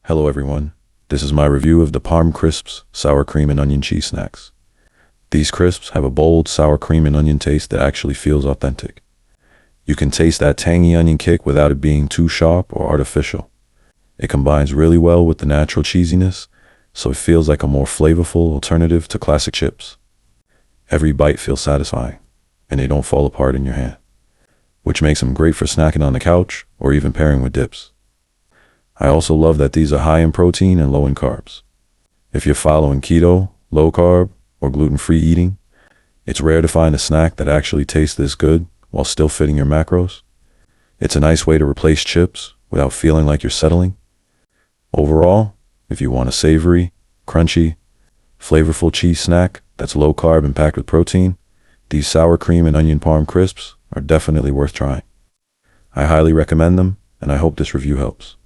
Hello everyone, this is my review of the Parm Crisps Sour Cream and Onion Cheese Snacks. These crisps have a bold sour cream and onion taste that actually feels authentic. You can taste that tangy onion kick without it being too sharp or artificial. It combines really well with the natural cheesiness, so it feels like a more flavorful alternative to classic chips. Every bite feels satisfying, and they don't fall apart in your hand, which makes them great for snacking on the couch or even pairing with dips. I also love that these are high in protein and low in carbs. If you're following keto, low carb, or gluten-free eating, it's rare to find a snack that actually tastes this good while still fitting your macros. It's a nice way to replace chips without feeling like you're settling. Overall, if you want a savory, crunchy, flavorful cheese snack that's low carb and packed with protein, these sour cream and onion parm crisps are definitely worth trying. I highly recommend them, and I hope this review helps.